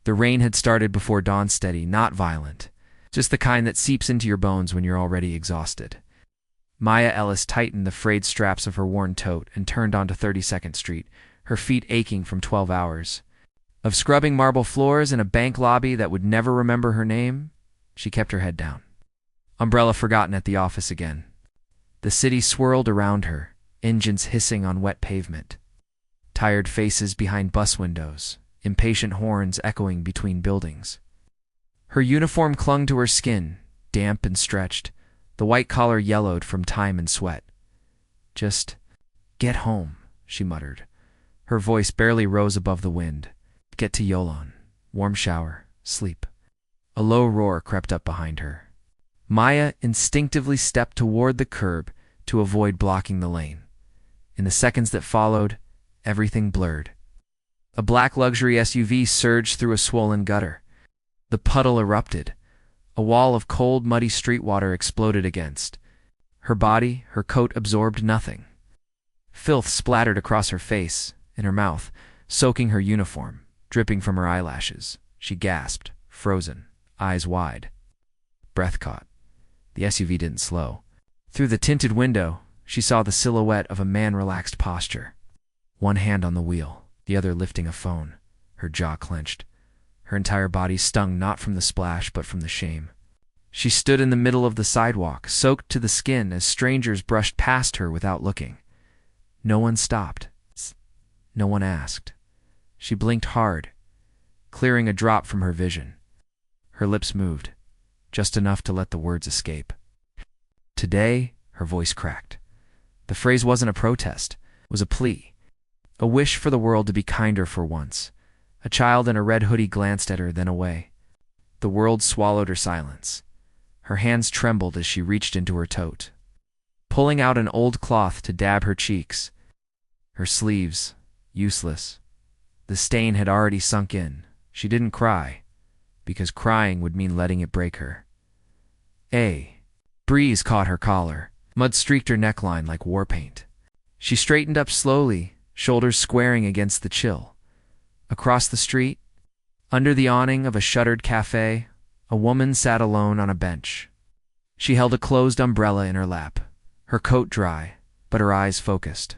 The rain had started before dawn, steady, not violent, just the kind that seeps into your bones when you're already exhausted. Maya Ellis tightened the frayed straps of her worn tote and turned onto 32nd Street, her feet aching from 12 hours. Of scrubbing marble floors in a bank lobby that would never remember her name, she kept her head down. Umbrella forgotten at the office again. The city swirled around her, engines hissing on wet pavement. Tired faces behind bus windows, impatient horns echoing between buildings. Her uniform clung to her skin, damp and stretched, the white collar yellowed from time and sweat. Just get home, she muttered. Her voice barely rose above the wind. Get to Yolon. Warm shower. Sleep. A low roar crept up behind her. Maya instinctively stepped toward the curb to avoid blocking the lane. In the seconds that followed, everything blurred. A black luxury SUV surged through a swollen gutter. The puddle erupted. A wall of cold, muddy street water exploded against. Her body, her coat absorbed nothing. Filth splattered across her face, in her mouth, soaking her uniform, dripping from her eyelashes. She gasped, frozen, eyes wide. Breath caught. The SUV didn't slow. Through the tinted window, she saw the silhouette of a man relaxed posture. One hand on the wheel, the other lifting a phone, her jaw clenched. Her entire body stung not from the splash but from the shame. She stood in the middle of the sidewalk, soaked to the skin as strangers brushed past her without looking. No one stopped. No one asked. She blinked hard, clearing a drop from her vision. Her lips moved, just enough to let the words escape. Today, her voice cracked. The phrase wasn't a protest, it was a plea. A wish for the world to be kinder for once. A child in a red hoodie glanced at her, then away. The world swallowed her silence. Her hands trembled as she reached into her tote, pulling out an old cloth to dab her cheeks. Her sleeves, useless. The stain had already sunk in. She didn't cry, because crying would mean letting it break her. A breeze caught her collar. Mud streaked her neckline like war paint. She straightened up slowly, shoulders squaring against the chill. Across the street, under the awning of a shuttered cafe, a woman sat alone on a bench. She held a closed umbrella in her lap, her coat dry, but her eyes focused.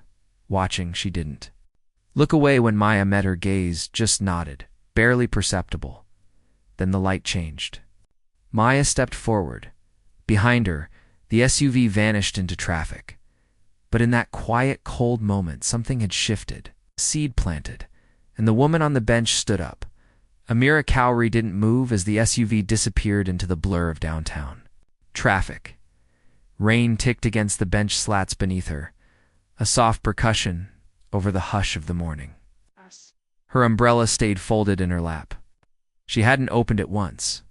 Watching, she didn't look away when Maya met her gaze, just nodded, barely perceptible. Then the light changed. Maya stepped forward. Behind her, the SUV vanished into traffic. But in that quiet, cold moment, something had shifted, a seed planted, and the woman on the bench stood up. Amira Cowrie didn't move as the SUV disappeared into the blur of downtown. Traffic. Rain ticked against the bench slats beneath her, a soft percussion over the hush of the morning. Her umbrella stayed folded in her lap. She hadn't opened it once.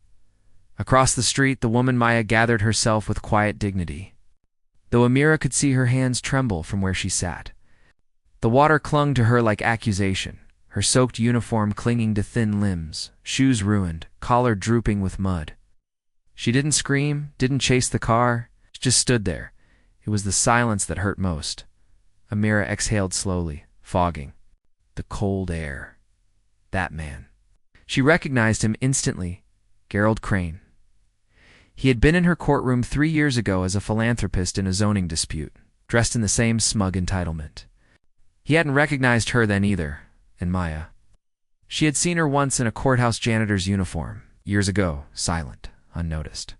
Across the street, the woman Maya gathered herself with quiet dignity, though Amira could see her hands tremble from where she sat. The water clung to her like accusation, her soaked uniform clinging to thin limbs, shoes ruined, collar drooping with mud. She didn't scream, didn't chase the car, she just stood there. It was the silence that hurt most. Amira exhaled slowly, fogging. The cold air. That man. She recognized him instantly. Gerald Crane. He had been in her courtroom 3 years ago as a philanthropist in a zoning dispute, dressed in the same smug entitlement. He hadn't recognized her then either, and Maya. She had seen her once in a courthouse janitor's uniform, years ago, silent, unnoticed,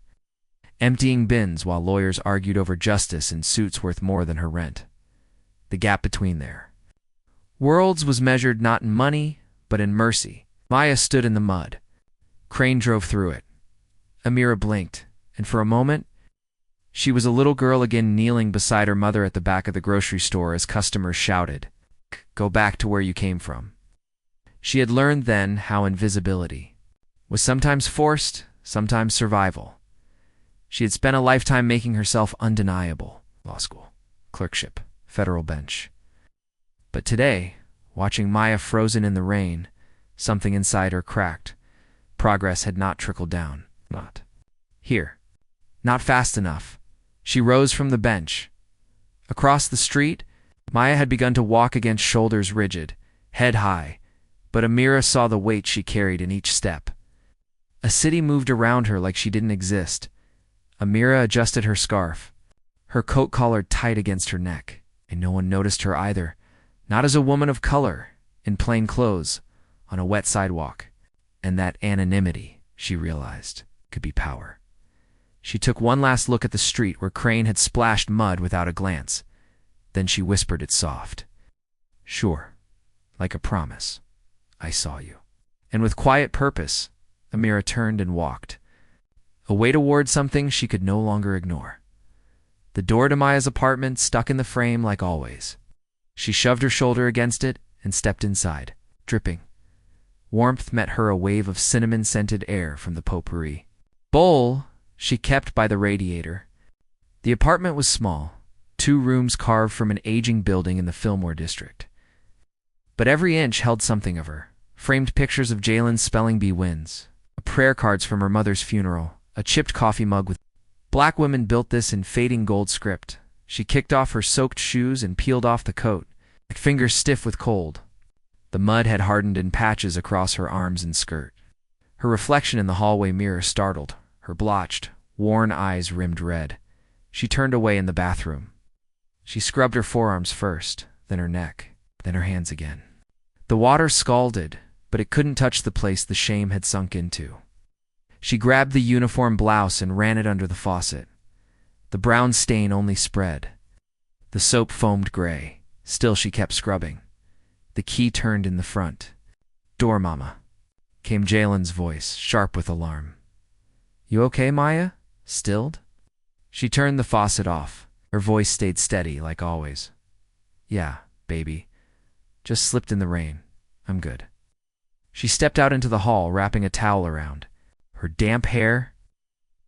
emptying bins while lawyers argued over justice in suits worth more than her rent. The gap between there. Worlds was measured not in money, but in mercy. Maya stood in the mud. Crane drove through it. Amira blinked, and for a moment, she was a little girl again kneeling beside her mother at the back of the grocery store as customers shouted, "Go back to where you came from." She had learned then how invisibility was sometimes forced, sometimes survival. She had spent a lifetime making herself undeniable. Law school, clerkship, federal bench. But today, watching Maya frozen in the rain, something inside her cracked. Progress had not trickled down. Not here. Not fast enough. She rose from the bench. Across the street, Maya had begun to walk against shoulders rigid, head high, but Amira saw the weight she carried in each step. A city moved around her like she didn't exist. Amira adjusted her scarf, her coat collar tight against her neck, and no one noticed her either, not as a woman of color, in plain clothes, on a wet sidewalk. And that anonymity, she realized, could be power. She took one last look at the street where Crane had splashed mud without a glance. Then she whispered it soft. "Sure, like a promise. I saw you." And with quiet purpose, Amira turned and walked, away toward something she could no longer ignore. The door to Maya's apartment stuck in the frame like always. She shoved her shoulder against it and stepped inside, dripping. Warmth met her a wave of cinnamon-scented air from the potpourri bowl she kept by the radiator. The apartment was small, 2 rooms carved from an aging building in the Fillmore district. But every inch held something of her. Framed pictures of Jalen's spelling bee wins, prayer cards from her mother's funeral, a chipped coffee mug with "Black women built this" in fading gold script. She kicked off her soaked shoes and peeled off the coat, fingers stiff with cold. The mud had hardened in patches across her arms and skirt. Her reflection in the hallway mirror startled, her blotched, worn eyes rimmed red. She turned away in the bathroom. She scrubbed her forearms first, then her neck, then her hands again. The water scalded, but it couldn't touch the place the shame had sunk into. She grabbed the uniform blouse and ran it under the faucet. The brown stain only spread. The soap foamed gray. Still she kept scrubbing. The key turned in the front. "Door, Mama," came Jalen's voice, sharp with alarm. "You okay, Maya? Stilled?" She turned the faucet off. Her voice stayed steady, like always. "Yeah, baby. Just slipped in the rain. I'm good." She stepped out into the hall, wrapping a towel around her damp hair.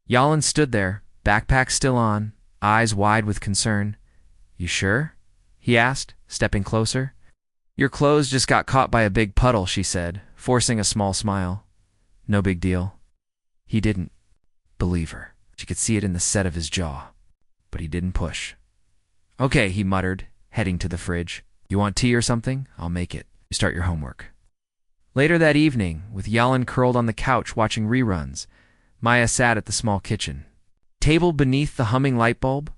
Yalan stood there, backpack still on, eyes wide with concern. "You sure?" he asked, stepping closer. "Your clothes just got caught by a big puddle," she said, forcing a small smile. "No big deal." He didn't believe her. She could see it in the set of his jaw. But he didn't push. "Okay," he muttered, heading to the fridge. "You want tea or something? I'll make it. You start your homework." Later that evening, with Yalan curled on the couch watching reruns, Maya sat at the small kitchen table beneath the humming light bulb,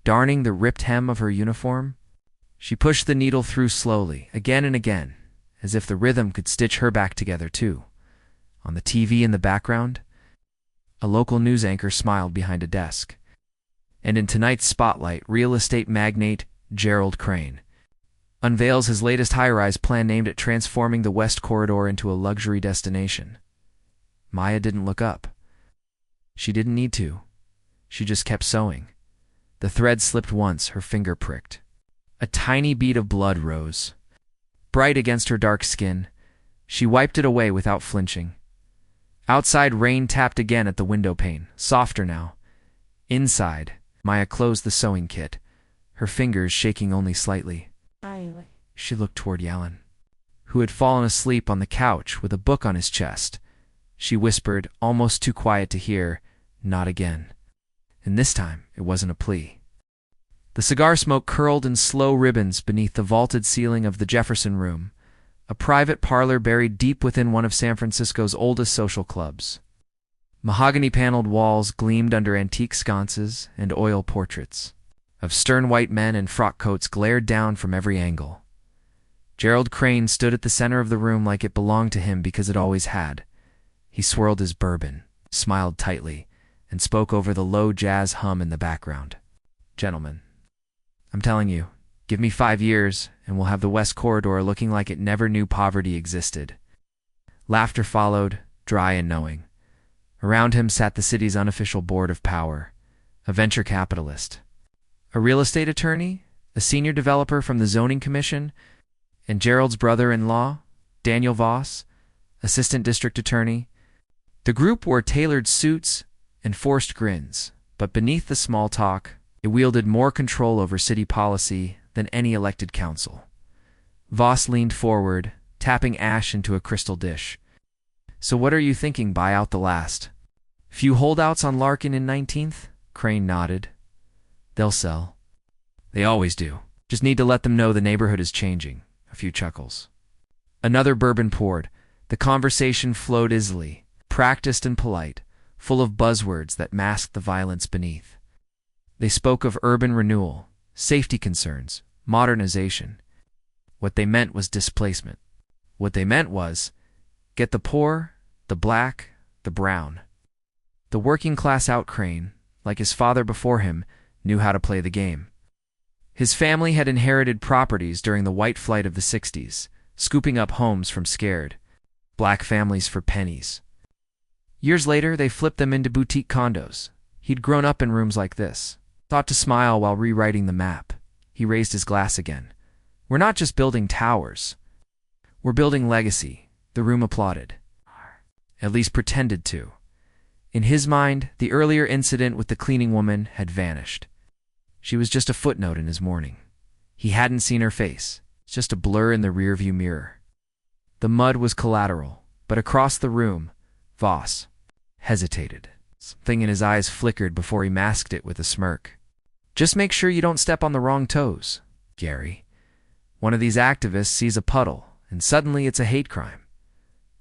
darning the ripped hem of her uniform. She pushed the needle through slowly, again and again, as if the rhythm could stitch her back together too. On the TV in the background, a local news anchor smiled behind a desk. And in tonight's spotlight, real estate magnate Gerald Crane unveils his latest high-rise plan aimed at transforming the West Corridor into a luxury destination. Maya didn't look up. She didn't need to. She just kept sewing. The thread slipped once, her finger pricked. A tiny bead of blood rose, bright against her dark skin. She wiped it away without flinching. Outside, rain tapped again at the window pane, softer now. Inside, Maya closed the sewing kit, her fingers shaking only slightly. She looked toward Yalan, who had fallen asleep on the couch with a book on his chest. She whispered, almost too quiet to hear, "Not again." And this time, it wasn't a plea. The cigar smoke curled in slow ribbons beneath the vaulted ceiling of the Jefferson Room, a private parlor buried deep within one of San Francisco's oldest social clubs. Mahogany-paneled walls gleamed under antique sconces, and oil portraits of stern white men in frock coats glared down from every angle. Gerald Crane stood at the center of the room like it belonged to him because it always had. He swirled his bourbon, smiled tightly, and spoke over the low jazz hum in the background. "Gentlemen, I'm telling you, give me 5 years, and we'll have the West Corridor looking like it never knew poverty existed." Laughter followed, dry and knowing. Around him sat the city's unofficial board of power, a venture capitalist, a real estate attorney, a senior developer from the zoning commission, and Gerald's brother-in-law, Daniel Voss, assistant district attorney. The group wore tailored suits and forced grins, but beneath the small talk, it wielded more control over city policy than any elected council. Voss leaned forward, tapping ash into a crystal dish. "So what are you thinking, buy out the last? Few holdouts on Larkin in 19th? Crane nodded. "They'll sell. They always do. Just need to let them know the neighborhood is changing." A few chuckles. Another bourbon poured. The conversation flowed easily, practiced and polite, full of buzzwords that masked the violence beneath. They spoke of urban renewal, safety concerns, modernization. What they meant was displacement. What they meant was, get the poor, the black, the brown. The working class out. Crane, like his father before him, knew how to play the game. His family had inherited properties during the white flight of the 60s, scooping up homes from scared black families for pennies. Years later, they flipped them into boutique condos. He'd grown up in rooms like this, thought to smile while rewriting the map. He raised his glass again. We're not just building towers. We're building legacy. The room applauded. At least pretended to. In his mind, the earlier incident with the cleaning woman had vanished. She was just a footnote in his morning. He hadn't seen her face, just a blur in the rearview mirror. The mud was collateral, but across the room, Voss hesitated. Something in his eyes flickered before he masked it with a smirk. Just make sure you don't step on the wrong toes, Gary. One of these activists sees a puddle, and suddenly it's a hate crime.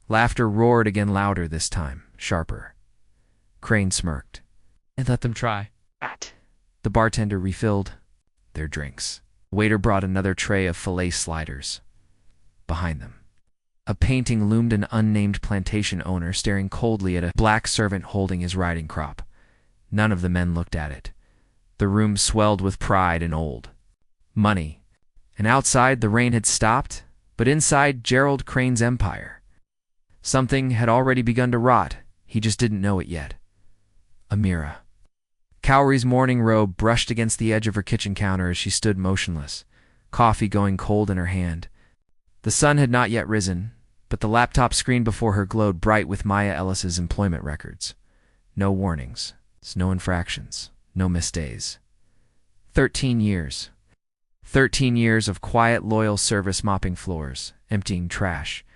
Laughter roared again, louder this time, sharper. Crane smirked. And let them try. The bartender refilled their drinks. The waiter brought another tray of filet sliders. Behind them, a painting loomed, an unnamed plantation owner staring coldly at a black servant holding his riding crop. None of the men looked at it. The room swelled with pride and old money. And outside, the rain had stopped, but inside Gerald Crane's empire, something had already begun to rot. He just didn't know it yet. Amira. Cowrie's morning robe brushed against the edge of her kitchen counter as she stood motionless, coffee going cold in her hand. The sun had not yet risen, but the laptop screen before her glowed bright with Maya Ellis's employment records. No warnings, no infractions, no missed days. 13 years. 13 years of quiet, loyal service, mopping floors, emptying trash,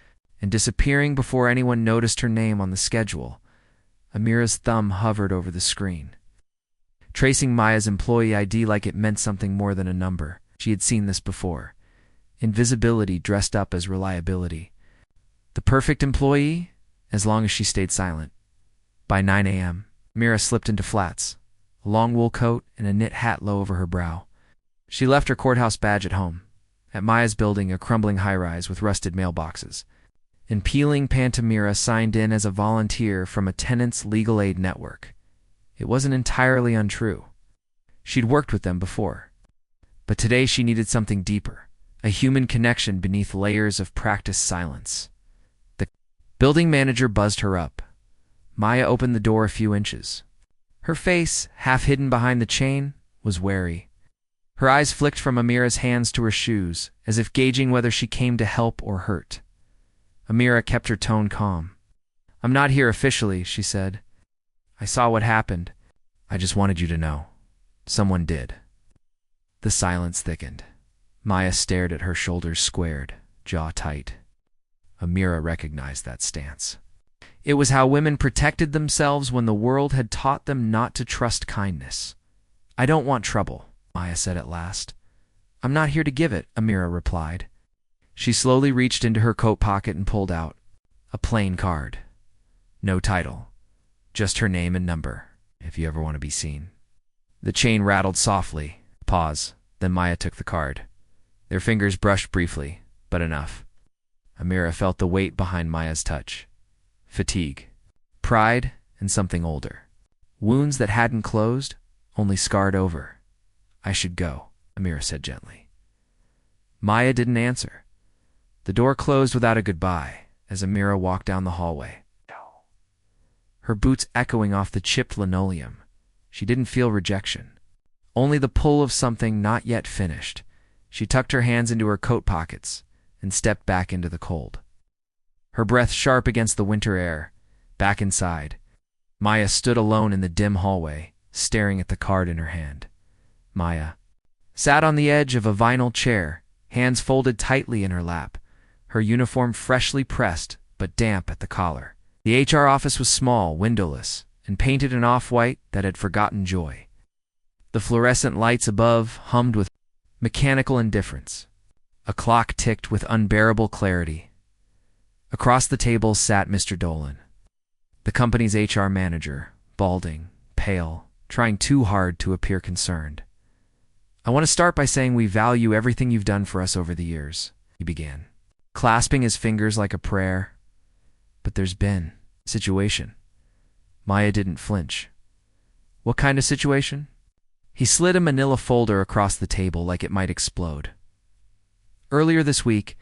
and disappearing before anyone noticed her name on the schedule. Amira's thumb hovered over the screen, tracing Maya's employee ID like it meant something more than a number. She had seen this before. Invisibility dressed up as reliability. The perfect employee, as long as she stayed silent. By 9 a.m., Amira slipped into flats, a long wool coat and a knit hat low over her brow. She left her courthouse badge at home. At Maya's building, a crumbling high-rise with rusted mailboxes. In peeling Pantamira signed in as a volunteer from a tenants' legal aid network. It wasn't entirely untrue. She'd worked with them before. But today she needed something deeper, a human connection beneath layers of practiced silence. The building manager buzzed her up. Maya opened the door a few inches. Her face, half hidden behind the chain, was wary. Her eyes flicked from Amira's hands to her shoes, as if gauging whether she came to help or hurt. Amira kept her tone calm. "I'm not here officially," she said. "I saw what happened. I just wanted you to know. Someone did." The silence thickened. Maya stared at her, shoulders squared, jaw tight. Amira recognized that stance. It was how women protected themselves when the world had taught them not to trust kindness. "I don't want trouble," Maya said at last. "I'm not here to give it," Amira replied. She slowly reached into her coat pocket and pulled out a plain card. No title, just her name and number, if you ever want to be seen. The chain rattled softly. Pause. Then Maya took the card. Their fingers brushed briefly, but enough. Amira felt the weight behind Maya's touch. Fatigue, pride, and something older. Wounds that hadn't closed, only scarred over. "I should go," Amira said gently. Maya didn't answer. The door closed without a goodbye as Amira walked down the hallway. Her boots echoing off the chipped linoleum. She didn't feel rejection, only the pull of something not yet finished. She tucked her hands into her coat pockets and stepped back into the cold. Her breath sharp against the winter air. Back inside, Maya stood alone in the dim hallway, staring at the card in her hand. Maya sat on the edge of a vinyl chair, hands folded tightly in her lap, her uniform freshly pressed but damp at the collar. The HR office was small, windowless, and painted in off-white that had forgotten joy. The fluorescent lights above hummed with mechanical indifference. A clock ticked with unbearable clarity. Across the table sat Mr. Dolan, the company's HR manager, balding, pale, trying too hard to appear concerned. "I want to start by saying we value everything you've done for us over the years," he began, clasping his fingers like a prayer. "But there's been a situation." Maya didn't flinch. "What kind of situation?" He slid a manila folder across the table like it might explode. "Earlier this week,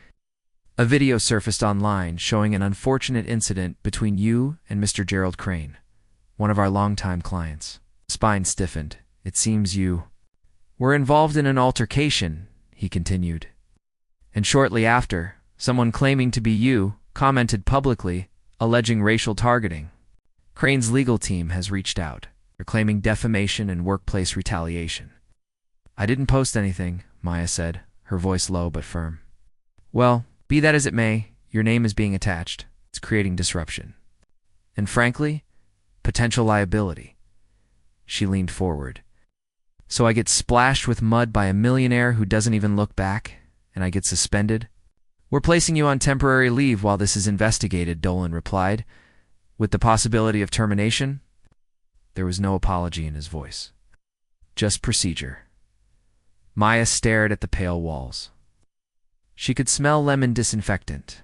a video surfaced online showing an unfortunate incident between you and Mr. Gerald Crane, one of our longtime clients." Spine stiffened. "It seems you were involved in an altercation," he continued. "And shortly after, someone claiming to be you commented publicly, alleging racial targeting. Crane's legal team has reached out. They're claiming defamation and workplace retaliation." "I didn't post anything," Maya said, her voice low but firm. "Well, be that as it may, your name is being attached. It's creating disruption. And frankly, potential liability." She leaned forward. "So I get splashed with mud by a millionaire who doesn't even look back, and I get suspended?" "We're placing you on temporary leave while this is investigated," Dolan replied, "with the possibility of termination." There was no apology in his voice. Just procedure. Maya stared at the pale walls. She could smell lemon disinfectant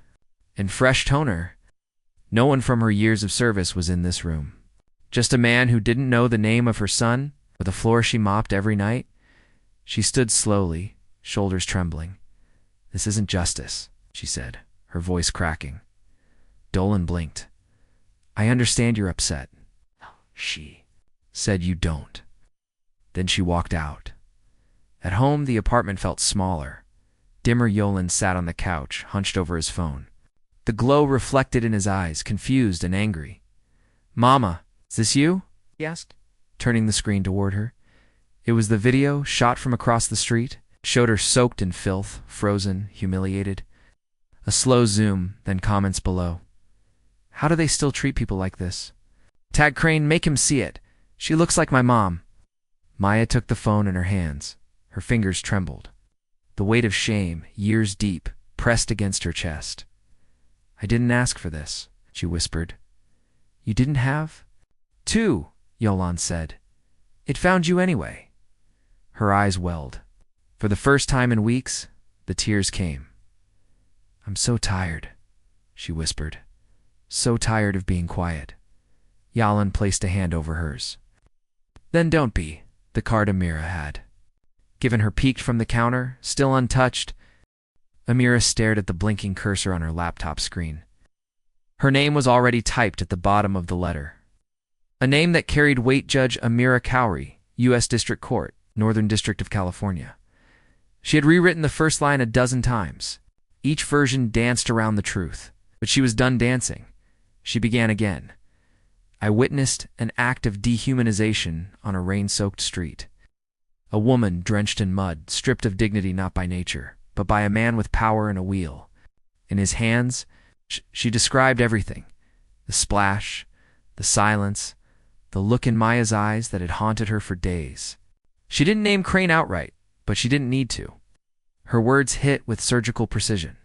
and fresh toner. No one from her years of service was in this room. Just a man who didn't know the name of her son or the floor she mopped every night. She stood slowly, shoulders trembling. "This isn't justice," she said, her voice cracking. Dolan blinked. "I understand you're upset." She said, "You don't." Then she walked out. At home, the apartment felt smaller. Dimmer Yolan sat on the couch, hunched over his phone. The glow reflected in his eyes, confused and angry. "Mama, is this you?" he asked, turning the screen toward her. It was the video, shot from across the street. It showed her soaked in filth, frozen, humiliated. A slow zoom, then comments below. "How do they still treat people like this? Tag Crane, make him see it. She looks like my mom." Maya took the phone in her hands. Her fingers trembled. The weight of shame, years deep, pressed against her chest. "I didn't ask for this," she whispered. "You didn't have to," Yolan said. "It found you anyway." Her eyes welled. For the first time in weeks, the tears came. "I'm so tired," she whispered. "So tired of being quiet." Yolan placed a hand over hers. "Then don't be," the card Amira had. Given her peeked from the counter, still untouched. Amira stared at the blinking cursor on her laptop screen. Her name was already typed at the bottom of the letter. A name that carried weight: Judge Amira Cowrie, U.S. District Court, Northern District of California. She had rewritten the first line a dozen times. Each version danced around the truth. But she was done dancing. She began again. "I witnessed an act of dehumanization on a rain-soaked street. A woman drenched in mud, stripped of dignity not by nature, but by a man with power and a wheel. In his hands, she described everything. The splash, the silence, the look in Maya's eyes that had haunted her for days. She didn't name Crane outright, but she didn't need to. Her words hit with surgical precision.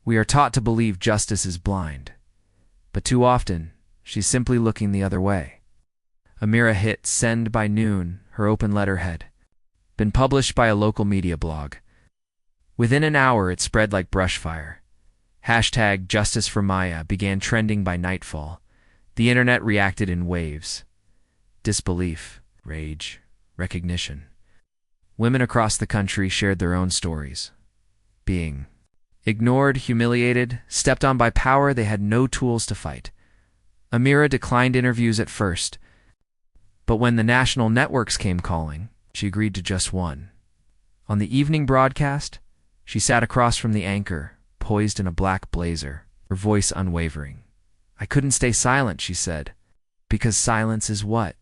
We are taught to believe justice is blind, but too often, she's simply looking the other way." Amira hit send by noon, her open letterhead. Been published by a local media blog. Within an hour, it spread like brushfire. Hashtag Justice for Maya began trending by nightfall. The internet reacted in waves. Disbelief, rage, recognition. Women across the country shared their own stories. Being ignored, humiliated, stepped on by power they had no tools to fight. Amira declined interviews at first, but when the national networks came calling, she agreed to just one. On the evening broadcast, she sat across from the anchor, poised in a black blazer, her voice unwavering. "I couldn't stay silent," she said, "because silence is what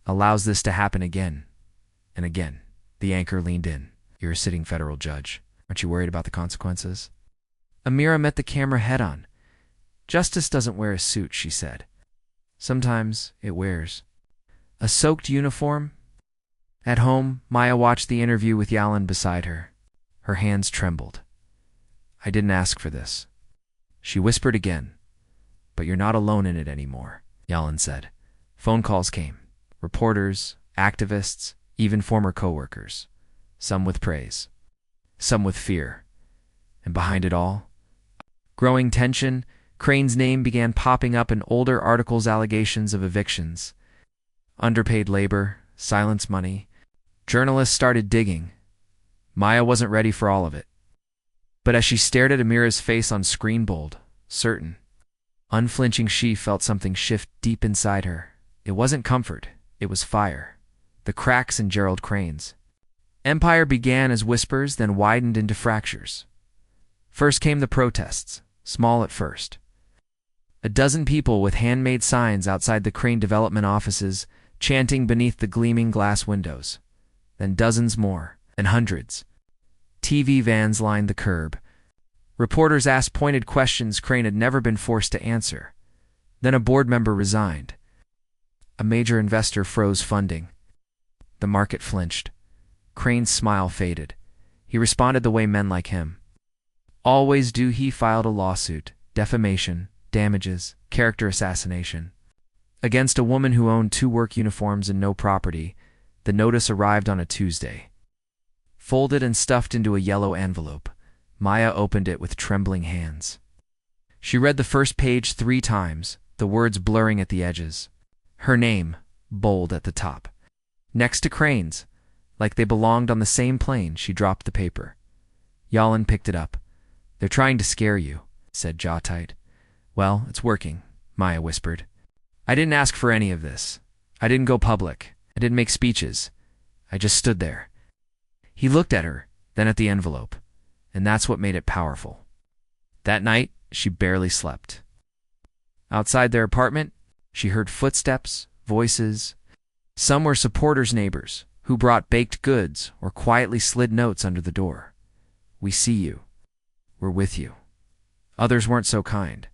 allows this to happen again and again." The anchor leaned in. "You're a sitting federal judge. Aren't you worried about the consequences?" Amira met the camera head-on. "Justice doesn't wear a suit," she said. "Sometimes it wears a soaked uniform." At home, Maya watched the interview with Yolan beside her. Her hands trembled. "I didn't ask for this," She whispered again. But you're not alone in it anymore, Yellen said. Phone calls came. Reporters, activists, even former coworkers. Some with praise. Some with fear. And behind it all, growing tension, Crane's name began popping up in older articles, allegations of evictions, underpaid labor, silence money. Journalists started digging. Maya wasn't ready for all of it. But as she stared at Amira's face on screen, bold, certain, unflinching, she felt something shift deep inside her. It wasn't comfort, it was fire. The cracks in Gerald Crane's empire began as whispers, then widened into fractures. First came the protests, small at first. A dozen people with handmade signs outside the Crane development offices, chanting beneath the gleaming glass windows. Then dozens more, and hundreds. TV vans lined the curb. Reporters asked pointed questions Crane had never been forced to answer. Then a board member resigned. A major investor froze funding. The market flinched. Crane's smile faded. He responded the way men like him always do. He filed a lawsuit, defamation, damages, character assassination, against a woman who owned 2 work uniforms and no property. The notice arrived on a Tuesday. Folded and stuffed into a yellow envelope, Maya opened it with trembling hands. She read the first page 3 times, the words blurring at the edges. Her name, bold at the top. Next to Crane's, like they belonged on the same plane. She dropped the paper. Yellen picked it up. They're trying to scare you, said, jaw tight. Well, it's working, Maya whispered. I didn't ask for any of this. I didn't go public. I didn't make speeches. I just stood there. He looked at her, then at the envelope, and that's what made it powerful. That night, she barely slept. Outside their apartment, she heard footsteps, voices. Some were supporters' neighbors who brought baked goods or quietly slid notes under the door. We see you. We're with you. Others weren't so kind.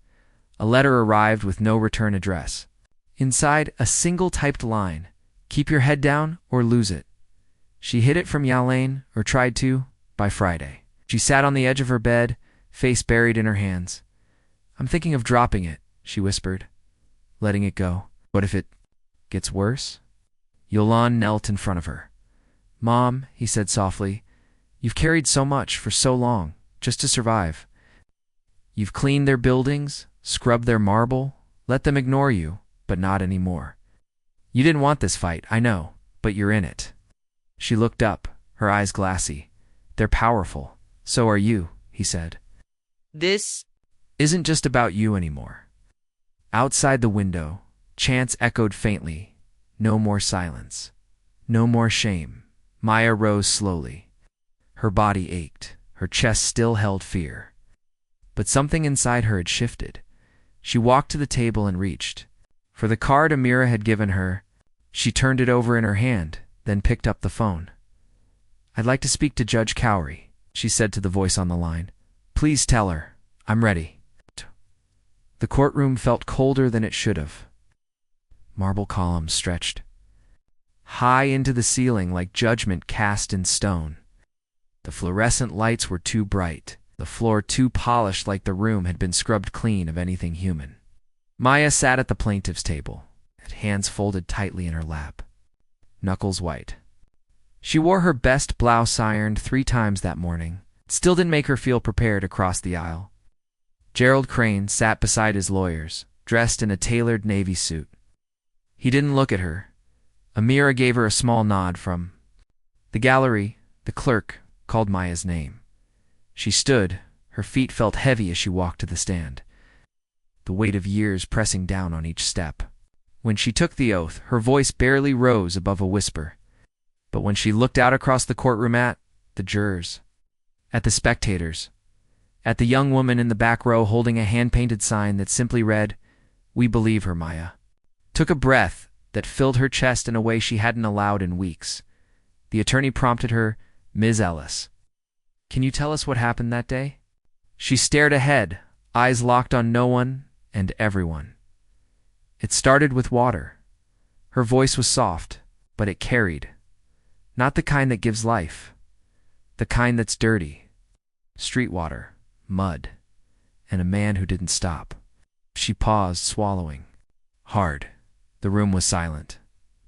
A letter arrived with no return address. Inside, a single typed line. Keep your head down or lose it. She hid it from Yellen, or tried to, by Friday. She sat on the edge of her bed, face buried in her hands. I'm thinking of dropping it, she whispered, letting it go. What if it gets worse? Yolan knelt in front of her. Mom, he said softly, you've carried so much for so long, just to survive. You've cleaned their buildings, scrubbed their marble, let them ignore you, but not anymore. You didn't want this fight, I know, but you're in it. She looked up, her eyes glassy. They're powerful. So are you, he said. This isn't just about you anymore. Outside the window, chants echoed faintly. No more silence. No more shame. Maya rose slowly. Her body ached. Her chest still held fear. But something inside her had shifted. She walked to the table and reached for the card Amira had given her. She turned it over in her hand, then picked up the phone. I'd like to speak to Judge Cowrie, she said to the voice on the line. Please tell her. I'm ready. The courtroom felt colder than it should have. Marble columns stretched high into the ceiling like judgment cast in stone. The fluorescent lights were too bright, the floor too polished, like the room had been scrubbed clean of anything human. Maya sat at the plaintiff's table, hands folded tightly in her lap, knuckles white. She wore her best blouse, ironed 3 times that morning. It still didn't make her feel prepared to cross the aisle. Gerald Crane sat beside his lawyers, dressed in a tailored navy suit. He didn't look at her. Amira gave her a small nod from the gallery. The clerk called Maya's name. She stood. Her feet felt heavy as she walked to the stand, the weight of years pressing down on each step. When she took the oath, her voice barely rose above a whisper. But when she looked out across the courtroom at the jurors, at the spectators, at the young woman in the back row holding a hand-painted sign that simply read, "We believe her," Maya took a breath that filled her chest in a way she hadn't allowed in weeks. The attorney prompted her, "Ms. Ellis, can you tell us what happened that day?" She stared ahead, eyes locked on no one and everyone. It started with water. Her voice was soft, but it carried. Not the kind that gives life. The kind that's dirty. Street water. Mud. and a man who didn't stop. She paused, swallowing hard. The room was silent,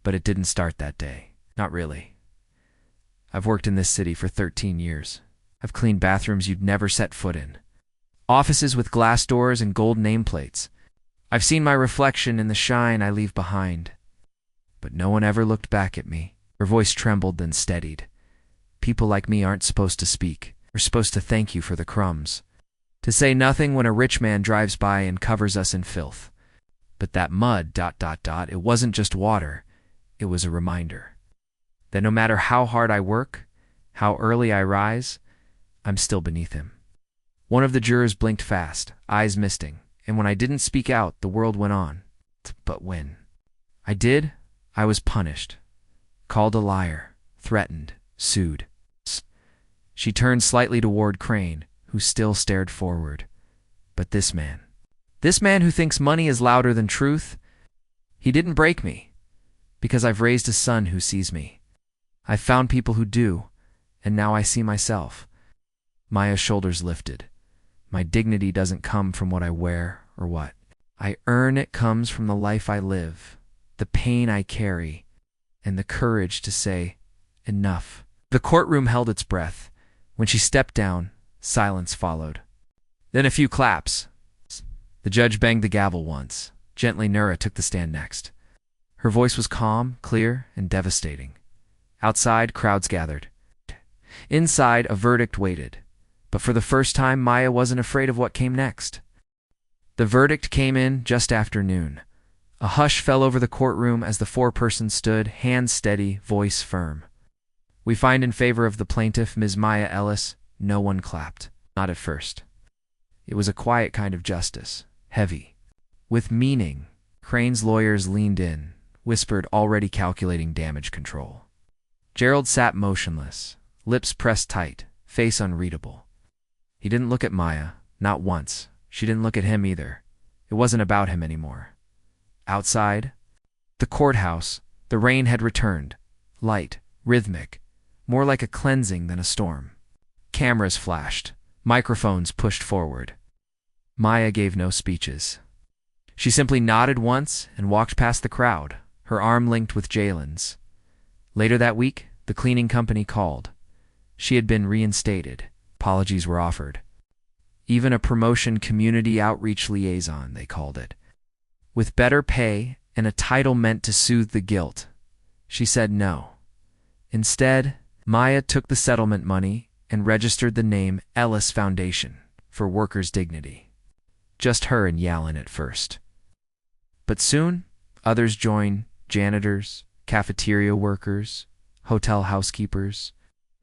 but it didn't start that day. Not really. I've worked in this city for 13 years. I've cleaned bathrooms you'd never set foot in. Offices with glass doors and gold nameplates. I've seen my reflection in the shine I leave behind. But no one ever looked back at me. Her voice trembled, then steadied. People like me aren't supposed to speak. We're supposed to thank you for the crumbs. To say nothing when a rich man drives by and covers us in filth. But that mud, it wasn't just water. It was a reminder that no matter how hard I work, how early I rise, I'm still beneath him. One of the jurors blinked fast, eyes misting, and when I didn't speak out, the world went on. But when I did, I was punished, called a liar, threatened, sued. She turned slightly toward Crane, who still stared forward. But this man who thinks money is louder than truth, he didn't break me, because I've raised a son who sees me. I've found people who do, and now I see myself. Maya's shoulders lifted. My dignity doesn't come from what I wear or what I earn. It comes from the life I live, the pain I carry, and the courage to say, enough. The courtroom held its breath. When she stepped down, silence followed. Then a few claps. The judge banged the gavel once. Gently, Nura took the stand next. Her voice was calm, clear, and devastating. Outside, crowds gathered. Inside, a verdict waited. But for the first time, Maya wasn't afraid of what came next. The verdict came in just after noon. A hush fell over the courtroom as the foreperson stood, hands steady, voice firm. We find in favor of the plaintiff, Ms. Maya Ellis. No one clapped. Not at first. It was a quiet kind of justice, heavy, with meaning. Crane's lawyers leaned in, whispered, already calculating damage control. Gerald sat motionless, lips pressed tight, face unreadable. He didn't look at Maya, not once. She didn't look at him either. It wasn't about him anymore. Outside, the courthouse, the rain had returned, light, rhythmic, more like a cleansing than a storm. Cameras flashed, microphones pushed forward. Maya gave no speeches. She simply nodded once and walked past the crowd, her arm linked with Jalen's. Later that week, the cleaning company called. She had been reinstated. Apologies were offered. Even a promotion, community outreach liaison, they called it. With better pay and a title meant to soothe the guilt. She said no. Instead, Maya took the settlement money and registered the name Ellis Foundation for workers' dignity. Just her and Yalin at first. But soon, others joined: janitors, cafeteria workers, hotel housekeepers,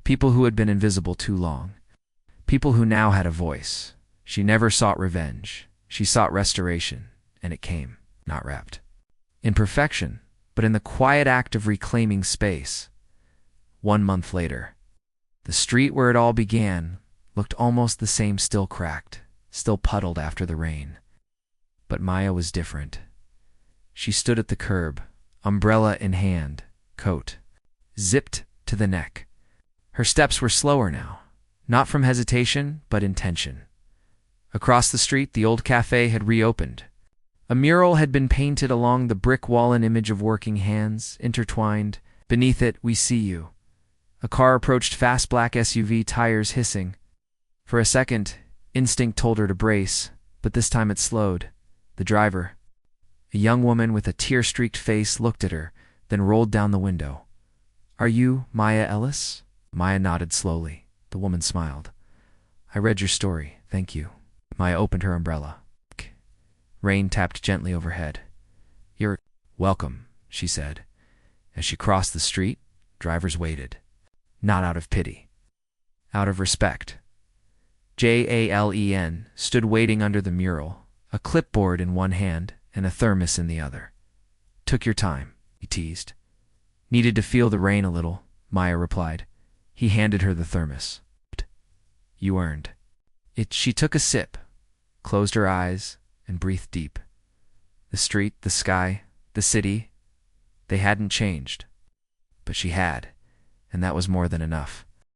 people who had been invisible too long, people who now had a voice. She never sought revenge. She sought restoration, and it came, not wrapped in perfection, but in the quiet act of reclaiming space. 1 month later, the street where it all began looked almost the same, still cracked, still puddled after the rain. But Maya was different. She stood at the curb, umbrella in hand, coat zipped to the neck. Her steps were slower now, not from hesitation, but intention. Across the street, the old cafe had reopened. A mural had been painted along the brick wall, an image of working hands, intertwined. Beneath it, "We see you." A car approached fast, black SUV, tires hissing. For a second, instinct told her to brace, but this time it slowed. The driver, a young woman with a tear-streaked face, looked at her, then rolled down the window. "Are you Maya Ellis?" Maya nodded slowly. The woman smiled. "I read your story, thank you." Maya opened her umbrella. Rain tapped gently overhead. "You're welcome," she said. As she crossed the street, drivers waited. Not out of pity. Out of respect. Jalen stood waiting under the mural, a clipboard in one hand and a thermos in the other. "Took your time," he teased. "Needed to feel the rain a little," Maya replied. He handed her the thermos. "You earned it." She took a sip, closed her eyes, and breathed deep. The street, the sky, the city, they hadn't changed. But she had, and that was more than enough.